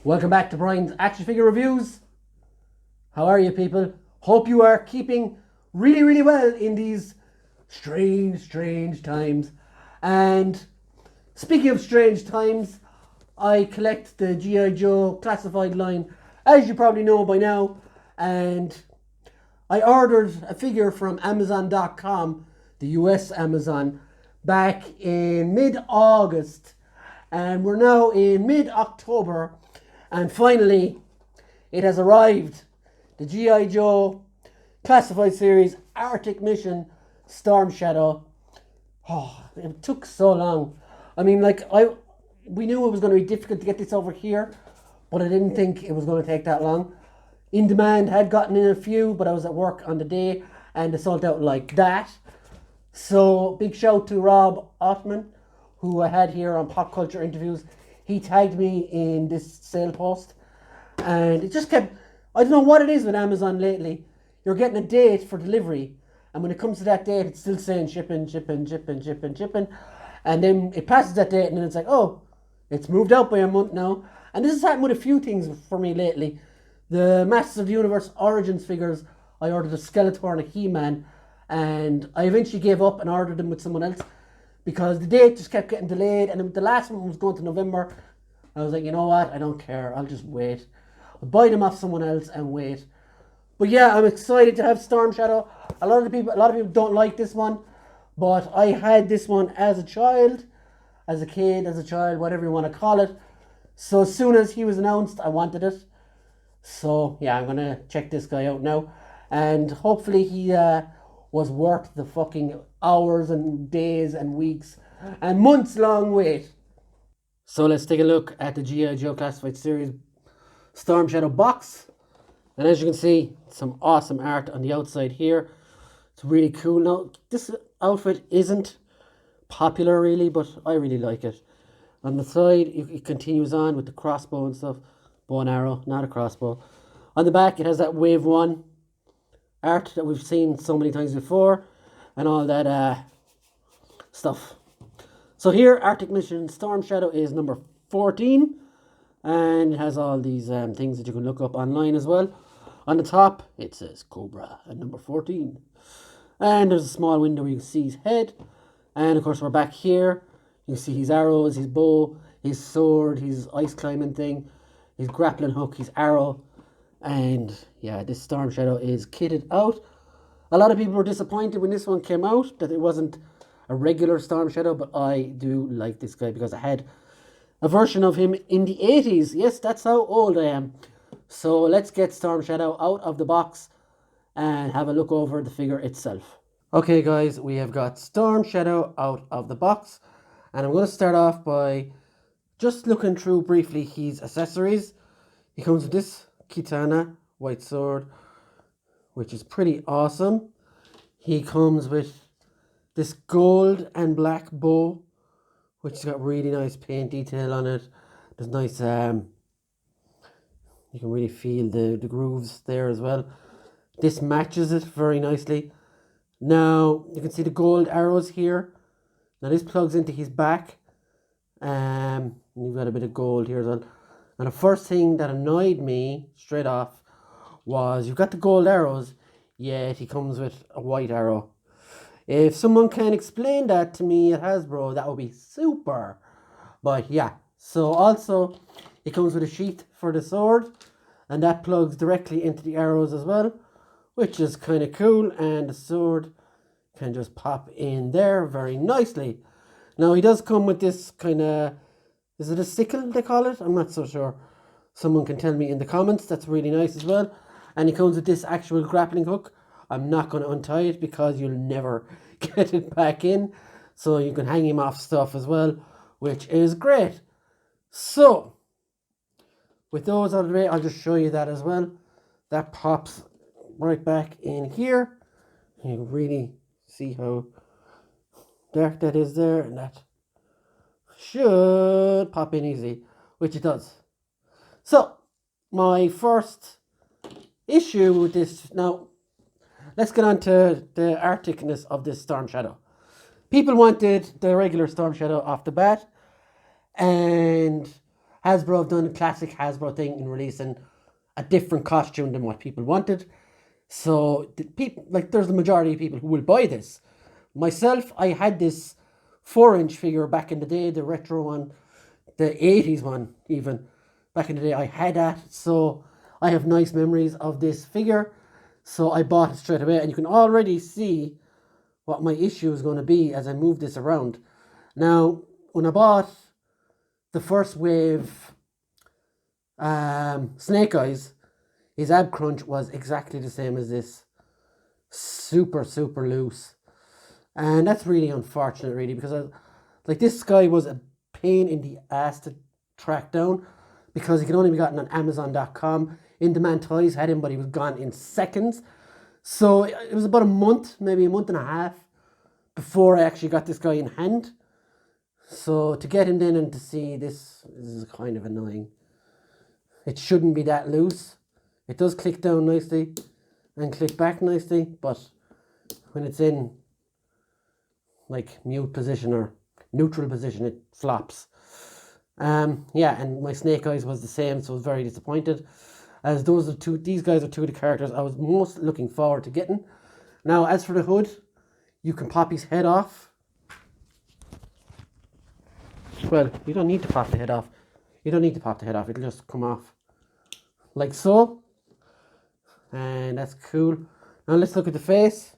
Welcome back to Brian's Action Figure Reviews. How are you, people? Hope you are keeping really well in these strange times. And speaking of strange times, I collect the G.I. Joe classified line, as you probably know by now. And I ordered a figure from Amazon.com, the US Amazon, back in mid-August. And we're now in mid-October. And finally, it has arrived. The G.I. Joe Classified Series Arctic Mission Storm Shadow. Oh, it took so long. I mean, we knew it was going to be difficult to get this over here, but I didn't think it was going to take that long. In Demand had gotten in a few, but I was at work on the day and they sold out like that. So, big shout to Rob Ottman, who I had here on Pop Culture Interviews. He tagged me in this sale post, and it just kept, I don't know what it is with Amazon lately. You're getting a date for delivery, and when it comes to that date, it's still saying shipping. And then it passes that date, and then it's like, oh, it's moved out by a month now. And this has happened with a few things for me lately. The Masters of the Universe Origins figures, I ordered a Skeletor and a He-Man, and I eventually gave up and ordered them with someone else, because the date just kept getting delayed, and the last one was going to November. I was like, you know what, I don't care, I'll just wait. I'll buy them off someone else and wait. But yeah, I'm excited to have Storm Shadow. A lot of people don't like this one, but I had this one as a child, as a kid, as a child, whatever you want to call it. So as soon as he was announced, I wanted it. So yeah, I'm going to check this guy out now. And hopefully he was worth the fucking hours and days and weeks and months long wait. So let's take a look at the G.I. Joe Classified Series Storm Shadow box. And as you can see, some awesome art on the outside here. It's really cool. Now, this outfit isn't popular really, but I really like it. On the side, it continues on with the crossbow and stuff. Bow and arrow, not a crossbow. On the back, it has that Wave 1 art that we've seen so many times before, and all that stuff. So here, Arctic Mission Storm Shadow is number 14, and it has all these things that you can look up online as well. On the top, it says Cobra at number 14, and there's a small window where you can see his head. And of course, we're back here. You can see his arrows, his bow, his sword, his ice climbing thing, his grappling hook, his arrow. And yeah, this Storm Shadow is kitted out. A lot of people were disappointed when this one came out that it wasn't a regular Storm Shadow, but I do like this guy because I had a version of him in the 80s. Yes, that's how old I am. So let's get Storm Shadow out of the box and have a look over the figure itself. Okay guys, we have got Storm Shadow out of the box, and I'm going to start off by just looking through briefly his accessories. He comes with this Kitana white sword, which is pretty awesome. He comes with this gold and black bow, which has got really nice paint detail on it. There's nice you can really feel the grooves there as well. This matches it very nicely. Now you can see the gold arrows here. Now this plugs into his back. You've got a bit of gold here as well. And the first thing that annoyed me straight off was you've got the gold arrows, yet he comes with a white arrow. If someone can explain that to me at Hasbro, that would be super. But yeah, so also it comes with a sheath for the sword, and that plugs directly into the arrows as well, which is kind of cool. And the sword can just pop in there very nicely. Now he does come with this kind of, is it a sickle they call it? I'm not so sure. Someone can tell me in the comments. That's really nice as well. And he comes with this actual grappling hook. I'm not going to untie it because you'll never get it back in. So you can hang him off stuff as well, which is great. So, with those out of the way, I'll just show you that as well. That pops right back in here. You can really see how dark that is there, and that should pop in easy, which it does. So, my first issue with this, now let's get on to the Arcticness of this Storm Shadow. People wanted the regular Storm Shadow off the bat, and Hasbro have done a classic Hasbro thing in releasing a different costume than what people wanted. So the people, like, there's the majority of people who will buy this. Myself, I had this 4-inch figure back in the day, the retro one, the 80s one even. Back in the day, I had that. So I have nice memories of this figure. So I bought it straight away. And you can already see what my issue is going to be as I move this around. Now, when I bought the first wave Snake Eyes, his ab crunch was exactly the same as this. Super, super loose. And that's really unfortunate, really, because like, this guy was a pain in the ass to track down because he could only be gotten on Amazon.com. In Demand Toys had him, but he was gone in seconds. So it was about a month, maybe a month and a half, before I actually got this guy in hand. So to get him in and to see this is kind of annoying. It shouldn't be that loose. It does click down nicely and click back nicely, but when it's in like mute position or neutral position, it flops. Yeah, and my Snake Eyes was the same, so I was very disappointed, as these guys are two of the characters I was most looking forward to getting. Now, as for the hood, you can pop his head off. Well, you don't need to pop the head off. You don't need to pop the head off. It'll just come off like so. And that's cool. Now let's look at the face.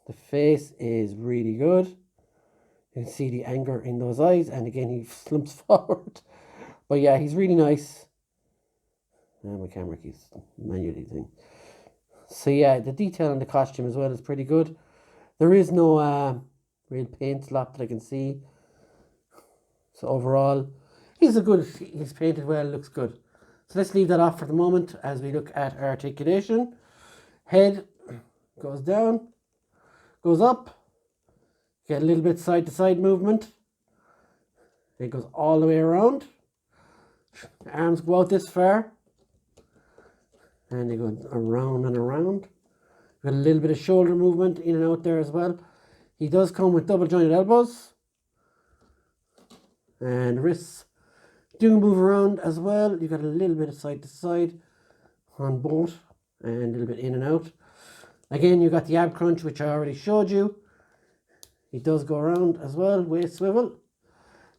The face is really good. You can see the anger in those eyes. And again, he slumps forward. But yeah, he's really nice. And my camera keeps manually thing. So yeah, the detail on the costume as well is pretty good. There is no real paint slop that I can see. So overall, he's painted well, looks good. So let's leave that off for the moment as we look at articulation. Head goes down, goes up, get a little bit side to side movement. It goes all the way around. Arms go out this far. And they go around and around. Got a little bit of shoulder movement in and out there as well. He does come with double jointed elbows. And wrists do move around as well. You got a little bit of side to side on both and a little bit in and out. Again, you got the ab crunch, which I already showed you. He does go around as well, waist swivel.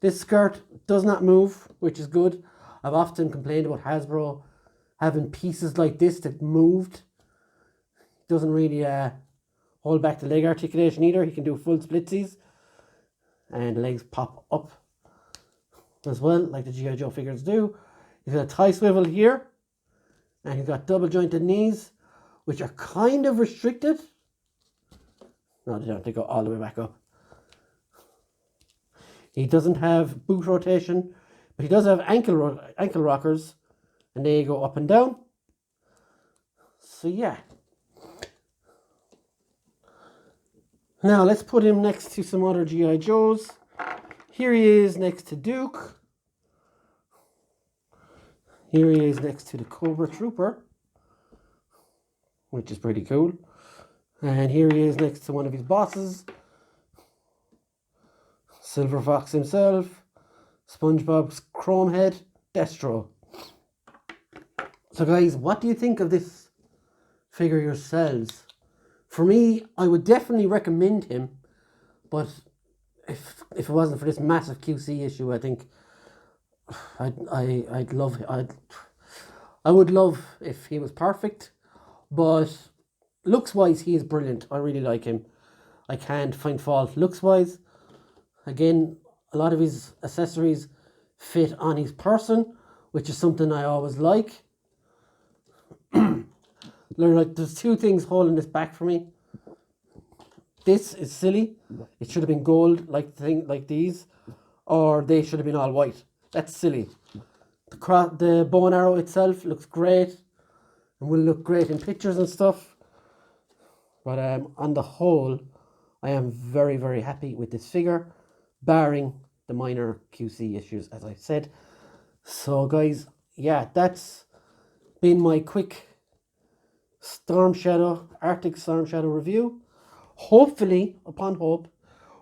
This skirt does not move, which is good. I've often complained about Hasbro having pieces like this that moved. Doesn't really hold back the leg articulation either. He can do full splitsies. And the legs pop up as well, like the G.I. Joe figures do. He's got a thigh swivel here, and he's got double jointed knees, which are kind of restricted. No, they don't. They go all the way back up. He doesn't have boot rotation, but he does have ankle rockers, and they go up and down. So yeah. Now let's put him next to some other G.I. Joes. Here he is next to Duke. Here he is next to the Cobra Trooper, which is pretty cool. And here he is next to one of his bosses, Silver Fox himself, SpongeBob's Chrome Head, Destro. So guys, what do you think of this figure yourselves? For me, I would definitely recommend him, but if it wasn't for this massive QC issue, I think I would love if he was perfect. But looks wise, he is brilliant. I really like him. I can't find fault looks wise. Again, a lot of his accessories fit on his person, which is something I always like. There's two things holding this back for me. This is silly. It should have been gold like these, or they should have been all white. That's silly. The bow and arrow itself looks great and will look great in pictures and stuff. But on the whole, I am very, very happy with this figure, barring the minor QC issues, as I said. So guys, yeah, that's been my quick Arctic Storm Shadow review. Hopefully, upon hope,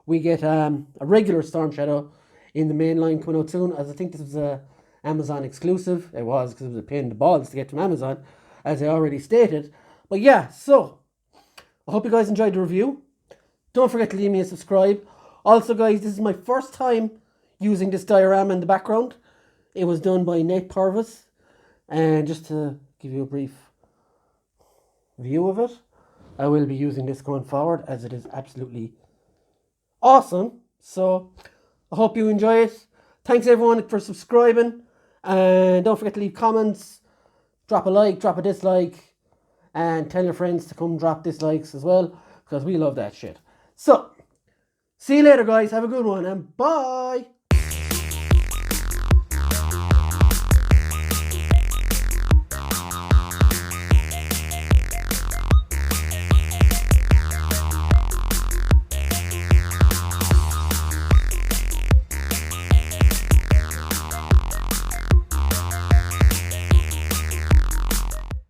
we get a regular Storm Shadow in the main line coming out soon, as I think this was a Amazon exclusive. It was, because it was a pain in the balls to get to Amazon, as I already stated. But yeah, so I hope you guys enjoyed the review. Don't forget to leave me a subscribe. Also, guys, this is my first time using this diorama in the background. It was done by Nate Purvis. And just to give you a brief view of it, I will be using this going forward, as it is absolutely awesome. So I hope you enjoy it. Thanks everyone for subscribing, and don't forget to leave comments, drop a like, drop a dislike, and tell your friends to come drop dislikes as well, because we love that shit. So see you later, guys. Have a good one, and bye.